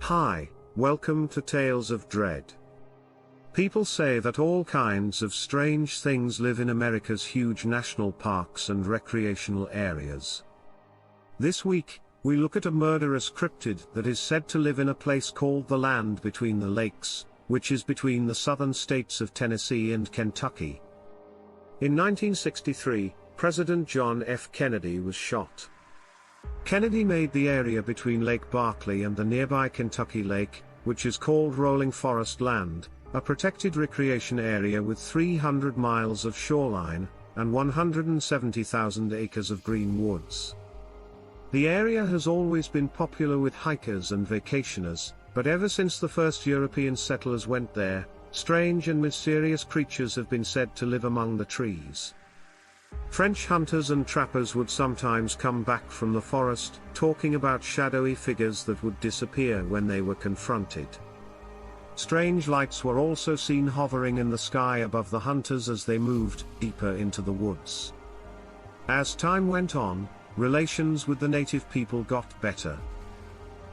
Hi, welcome to Tales of Dread. People say that all kinds of strange things live in America's huge national parks and recreational areas. This week, we look at a murderous cryptid that is said to live in a place called the Land Between the Lakes, which is between the southern states of Tennessee and Kentucky. In 1963, President John F. Kennedy was shot. Kennedy made the area between Lake Barkley and the nearby Kentucky Lake, which is called Rolling Forest Land, a protected recreation area with 300 miles of shoreline, and 170,000 acres of green woods. The area has always been popular with hikers and vacationers, but ever since the first European settlers went there, strange and mysterious creatures have been said to live among the trees. French hunters and trappers would sometimes come back from the forest, talking about shadowy figures that would disappear when they were confronted. Strange lights were also seen hovering in the sky above the hunters as they moved deeper into the woods. As time went on, relations with the native people got better.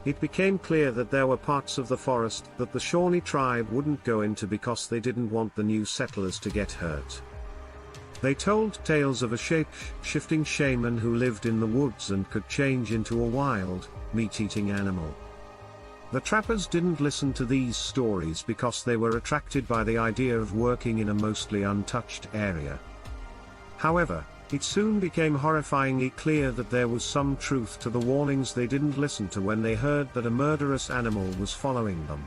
It became clear that there were parts of the forest that the Shawnee tribe wouldn't go into because they didn't want the new settlers to get hurt. They told tales of a shape-shifting shaman who lived in the woods and could change into a wild, meat-eating animal. The trappers didn't listen to these stories because they were attracted by the idea of working in a mostly untouched area. However, it soon became horrifyingly clear that there was some truth to the warnings they didn't listen to when they heard that a murderous animal was following them.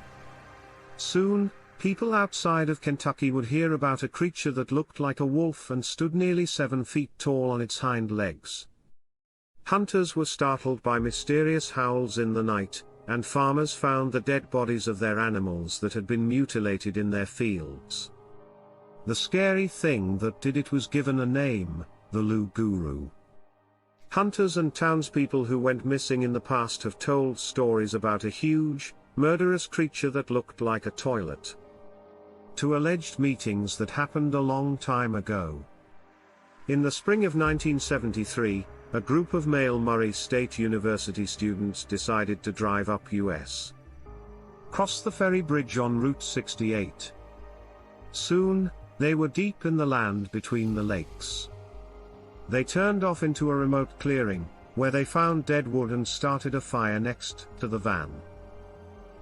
Soon, people outside of Kentucky would hear about a creature that looked like a wolf and stood nearly 7 feet tall on its hind legs. Hunters were startled by mysterious howls in the night, and farmers found the dead bodies of their animals that had been mutilated in their fields. The scary thing that did it was given a name, the Lou Guru. Hunters and townspeople who went missing in the past have told stories about a huge, murderous creature that looked like a toilet. To alleged meetings that happened a long time ago. In the spring of 1973, a group of male Murray State University students decided to drive up U.S. Cross the ferry bridge on Route 68. Soon, they were deep in the land between the lakes. They turned off into a remote clearing, where they found dead wood and started a fire next to the van.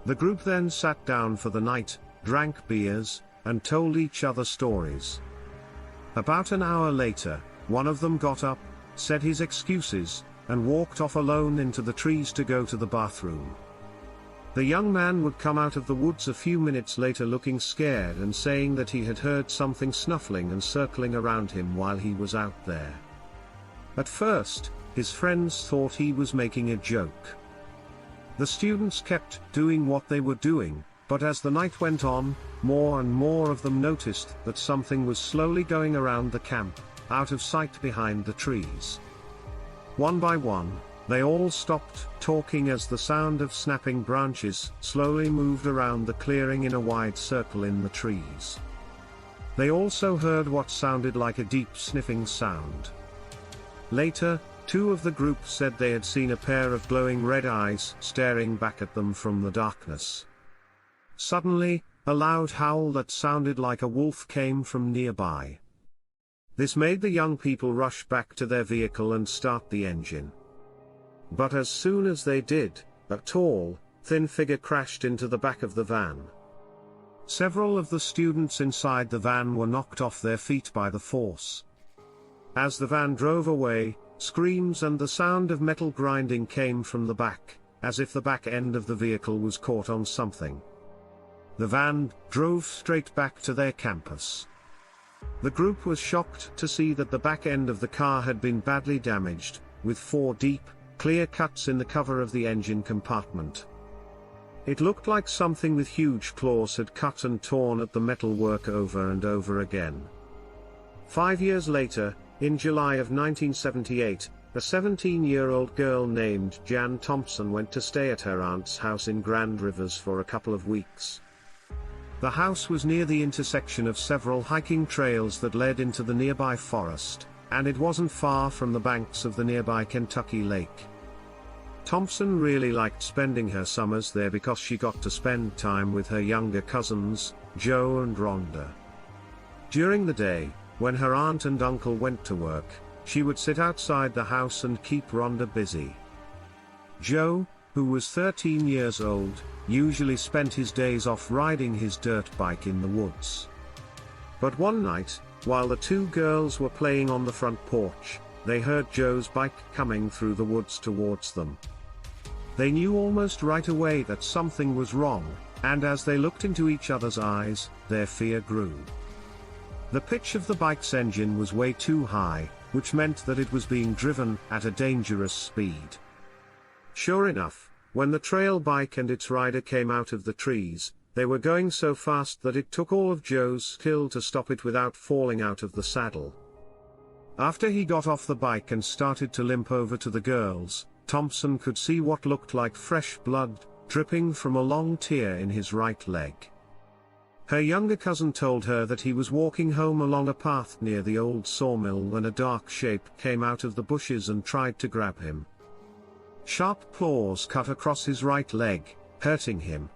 The group then sat down for the night, drank beers, and told each other stories. About an hour later, one of them got up, said his excuses, and walked off alone into the trees to go to the bathroom. The young man would come out of the woods a few minutes later looking scared and saying that he had heard something snuffling and circling around him while he was out there. At first, his friends thought he was making a joke. The students kept doing what they were doing, but as the night went on, more and more of them noticed that something was slowly going around the camp, out of sight behind the trees. One by one, they all stopped talking as the sound of snapping branches slowly moved around the clearing in a wide circle in the trees. They also heard what sounded like a deep sniffing sound. Later, two of the group said they had seen a pair of glowing red eyes staring back at them from the darkness. Suddenly, a loud howl that sounded like a wolf came from nearby. This made the young people rush back to their vehicle and start the engine. But as soon as they did, a tall, thin figure crashed into the back of the van. Several of the students inside the van were knocked off their feet by the force. As the van drove away, screams and the sound of metal grinding came from the back, as if the back end of the vehicle was caught on something. The van drove straight back to their campus. The group was shocked to see that the back end of the car had been badly damaged, with 4 deep, clear cuts in the cover of the engine compartment. It looked like something with huge claws had cut and torn at the metalwork over and over again. 5 years later, in July of 1978, a 17-year-old girl named Jan Thompson went to stay at her aunt's house in Grand Rivers for a couple of weeks. The house was near the intersection of several hiking trails that led into the nearby forest, and it wasn't far from the banks of the nearby Kentucky Lake. Thompson really liked spending her summers there because she got to spend time with her younger cousins, Joe and Rhonda. During the day, when her aunt and uncle went to work, she would sit outside the house and keep Rhonda busy. Joe, who was 13 years old, usually spent his days off riding his dirt bike in the woods. But one night, while the two girls were playing on the front porch, they heard Joe's bike coming through the woods towards them. They knew almost right away that something was wrong, and as they looked into each other's eyes, their fear grew. The pitch of the bike's engine was way too high, which meant that it was being driven at a dangerous speed. Sure enough, when the trail bike and its rider came out of the trees, they were going so fast that it took all of Joe's skill to stop it without falling out of the saddle. After he got off the bike and started to limp over to the girls, Thompson could see what looked like fresh blood, dripping from a long tear in his right leg. Her younger cousin told her that he was walking home along a path near the old sawmill when a dark shape came out of the bushes and tried to grab him. Sharp claws cut across his right leg, hurting him.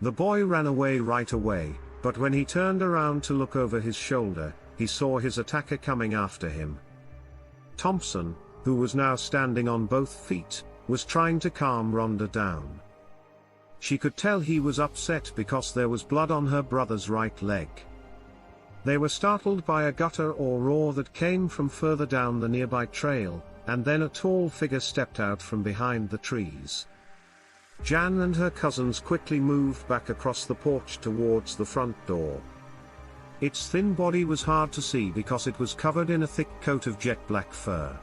The boy ran away right away, but when he turned around to look over his shoulder, he saw his attacker coming after him. Thompson, who was now standing on both feet, was trying to calm Rhonda down. She could tell he was upset because there was blood on her brother's right leg. They were startled by a gutter or roar that came from further down the nearby trail, and then a tall figure stepped out from behind the trees. Jan and her cousins quickly moved back across the porch towards the front door. Its thin body was hard to see because it was covered in a thick coat of jet black fur.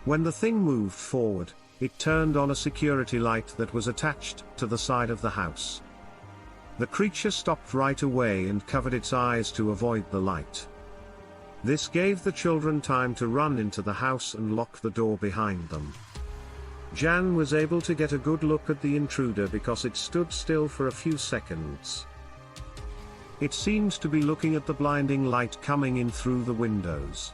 When the thing moved forward, it turned on a security light that was attached to the side of the house. The creature stopped right away and covered its eyes to avoid the light. This gave the children time to run into the house and lock the door behind them. Jan was able to get a good look at the intruder because it stood still for a few seconds. It seemed to be looking at the blinding light coming in through the windows.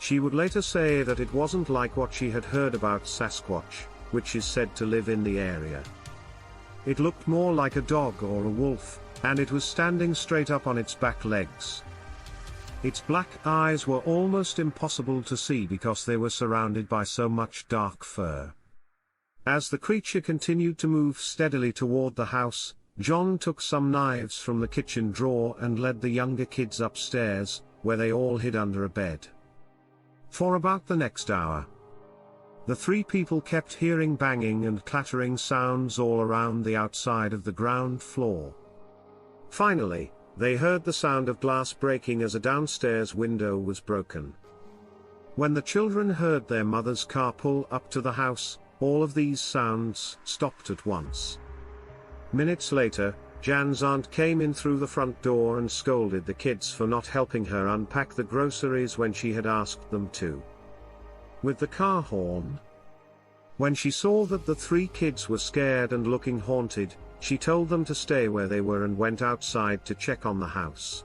She would later say that it wasn't like what she had heard about Sasquatch, which is said to live in the area. It looked more like a dog or a wolf, and it was standing straight up on its back legs. Its black eyes were almost impossible to see because they were surrounded by so much dark fur. As the creature continued to move steadily toward the house, John took some knives from the kitchen drawer and led the younger kids upstairs, where they all hid under a bed. For about the next hour, the three people kept hearing banging and clattering sounds all around the outside of the ground floor. Finally, they heard the sound of glass breaking as a downstairs window was broken. When the children heard their mother's car pull up to the house, all of these sounds stopped at once. Minutes later, Jan's aunt came in through the front door and scolded the kids for not helping her unpack the groceries when she had asked them to. With the car horn. When she saw that the three kids were scared and looking haunted, she told them to stay where they were and went outside to check on the house.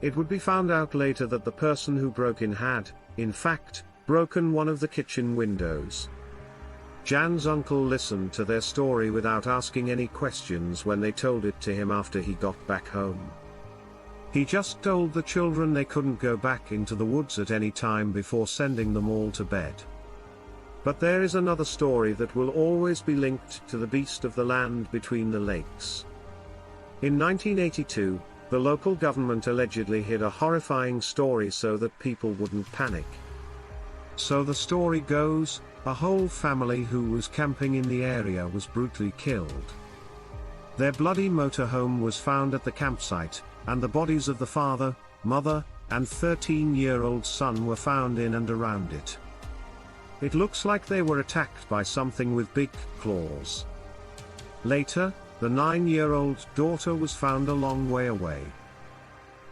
It would be found out later that the person who broke in had, in fact, broken one of the kitchen windows. Jan's uncle listened to their story without asking any questions when they told it to him after he got back home. He just told the children they couldn't go back into the woods at any time before sending them all to bed. But there is another story that will always be linked to the beast of the land between the lakes. In 1982, the local government allegedly hid a horrifying story so that people wouldn't panic. So the story goes, a whole family who was camping in the area was brutally killed. Their bloody motorhome was found at the campsite, and the bodies of the father, mother, and 13-year-old son were found in and around it. It looks like they were attacked by something with big claws. Later, the 9-year-old daughter was found a long way away.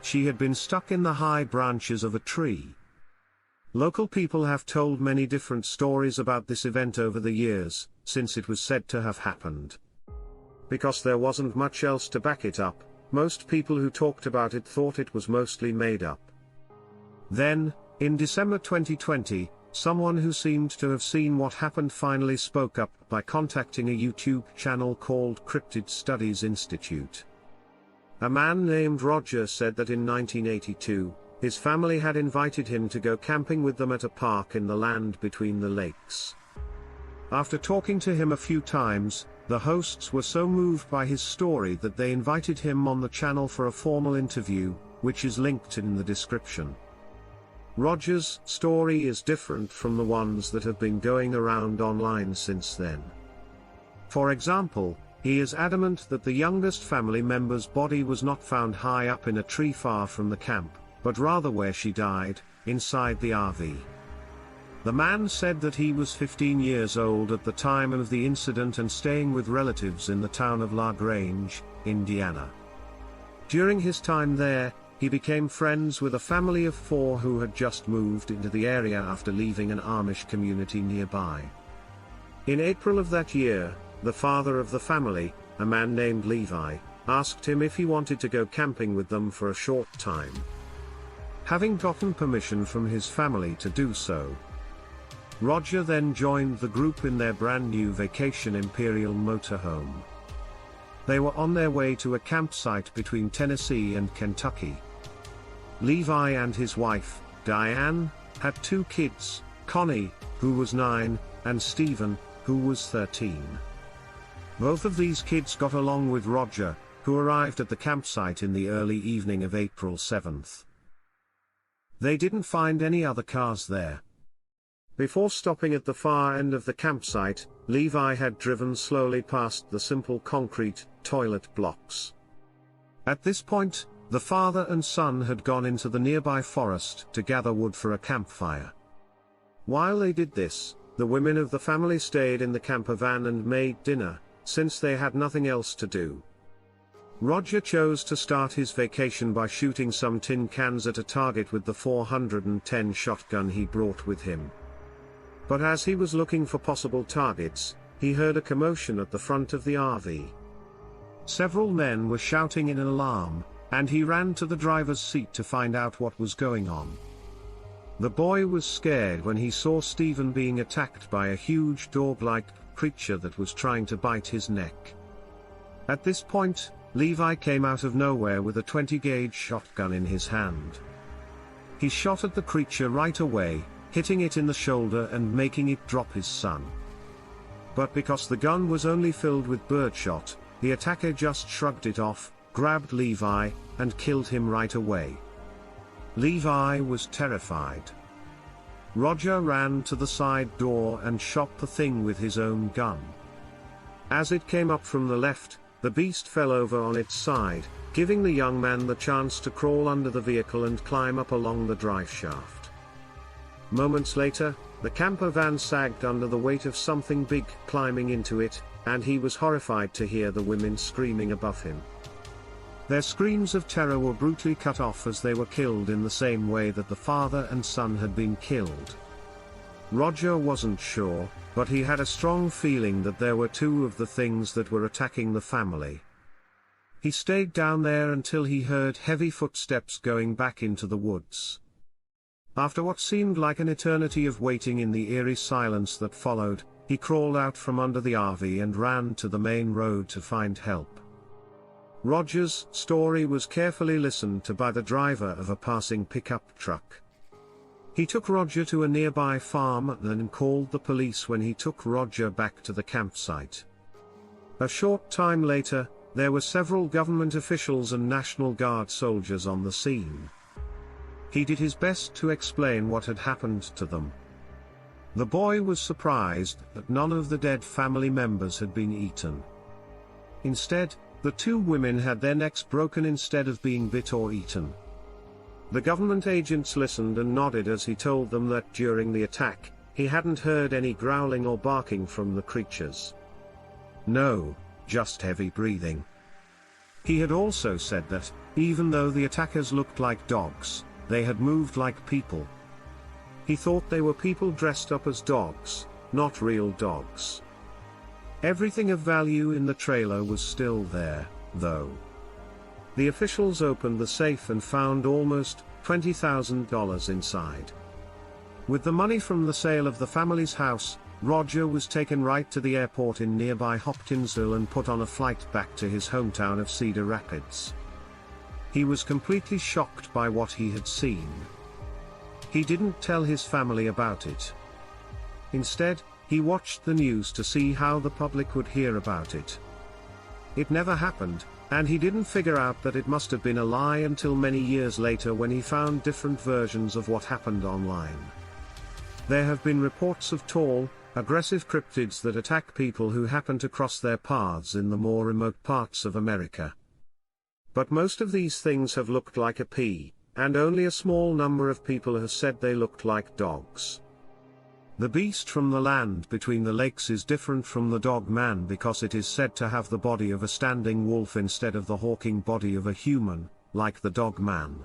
She had been stuck in the high branches of a tree. Local people have told many different stories about this event over the years, since it was said to have happened. Because there wasn't much else to back it up, most people who talked about it thought it was mostly made up. Then, in December 2020, Someone who seemed to have seen what happened finally spoke up by contacting a YouTube channel called Cryptid Studies Institute. A man named Roger said that in 1982, his family had invited him to go camping with them at a park in the land between the lakes. After talking to him a few times, the hosts were so moved by his story that they invited him on the channel for a formal interview, which is linked in the description. Roger's story is different from the ones that have been going around online since then. For example, he is adamant that the youngest family member's body was not found high up in a tree far from the camp, but rather where she died, inside the RV. The man said that he was 15 years old at the time of the incident and staying with relatives in the town of La Grange, Indiana. During his time there, he became friends with a family of 4 who had just moved into the area after leaving an Amish community nearby. In April of that year, the father of the family, a man named Levi, asked him if he wanted to go camping with them for a short time. Having gotten permission from his family to do so, Roger then joined the group in their brand new vacation Imperial motorhome. They were on their way to a campsite between Tennessee and Kentucky. Levi and his wife, Diane, had 2 kids, Connie, who was 9, and Stephen, who was 13. Both of these kids got along with Roger, who arrived at the campsite in the early evening of April 7th. They didn't find any other cars there. Before stopping at the far end of the campsite, Levi had driven slowly past the simple concrete toilet blocks. At this point, the father and son had gone into the nearby forest to gather wood for a campfire. While they did this, the women of the family stayed in the camper van and made dinner, since they had nothing else to do. Roger chose to start his vacation by shooting some tin cans at a target with the 410 shotgun he brought with him. But as he was looking for possible targets, he heard a commotion at the front of the RV. Several men were shouting in alarm, and he ran to the driver's seat to find out what was going on. The boy was scared when he saw Stephen being attacked by a huge dog-like creature that was trying to bite his neck. At this point, Levi came out of nowhere with a 20-gauge shotgun in his hand. He shot at the creature right away, hitting it in the shoulder and making it drop his son. But because the gun was only filled with birdshot, the attacker just shrugged it off, grabbed Levi, and killed him right away. Levi was terrified. Roger ran to the side door and shot the thing with his own gun. As it came up from the left, the beast fell over on its side, giving the young man the chance to crawl under the vehicle and climb up along the drive shaft. Moments later, the camper van sagged under the weight of something big climbing into it, and he was horrified to hear the women screaming above him. Their screams of terror were brutally cut off as they were killed in the same way that the father and son had been killed. Roger wasn't sure, but he had a strong feeling that there were 2 of the things that were attacking the family. He stayed down there until he heard heavy footsteps going back into the woods. After what seemed like an eternity of waiting in the eerie silence that followed, he crawled out from under the RV and ran to the main road to find help. Roger's story was carefully listened to by the driver of a passing pickup truck. He took Roger to a nearby farm and then called the police when he took Roger back to the campsite. A short time later, there were several government officials and National Guard soldiers on the scene. He did his best to explain what had happened to them. The boy was surprised that none of the dead family members had been eaten. Instead, the 2 women had their necks broken instead of being bit or eaten. The government agents listened and nodded as he told them that during the attack, he hadn't heard any growling or barking from the creatures. No, just heavy breathing. He had also said that, even though the attackers looked like dogs, they had moved like people. He thought they were people dressed up as dogs, not real dogs. Everything of value in the trailer was still there, though. The officials opened the safe and found almost $20,000 inside. With the money from the sale of the family's house, Roger was taken right to the airport in nearby Hopkinsville and put on a flight back to his hometown of Cedar Rapids. He was completely shocked by what he had seen. He didn't tell his family about it. Instead, he watched the news to see how the public would hear about it. It never happened, and he didn't figure out that it must have been a lie until many years later when he found different versions of what happened online. There have been reports of tall, aggressive cryptids that attack people who happen to cross their paths in the more remote parts of America. But most of these things have looked like a pea, and only a small number of people have said they looked like dogs. The beast from the land between the lakes is different from the Dogman because it is said to have the body of a standing wolf instead of the hawking body of a human, like the Dogman.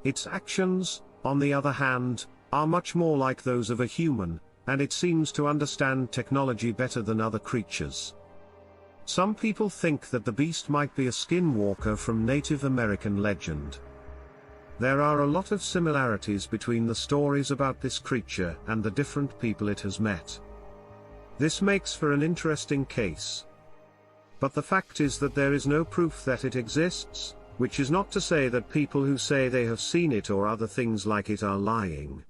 Its actions, on the other hand, are much more like those of a human, and it seems to understand technology better than other creatures. Some people think that the beast might be a skinwalker from Native American legend. There are a lot of similarities between the stories about this creature and the different people it has met. This makes for an interesting case. But the fact is that there is no proof that it exists, which is not to say that people who say they have seen it or other things like it are lying.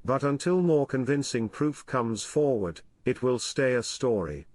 But until more convincing proof comes forward, it will stay a story.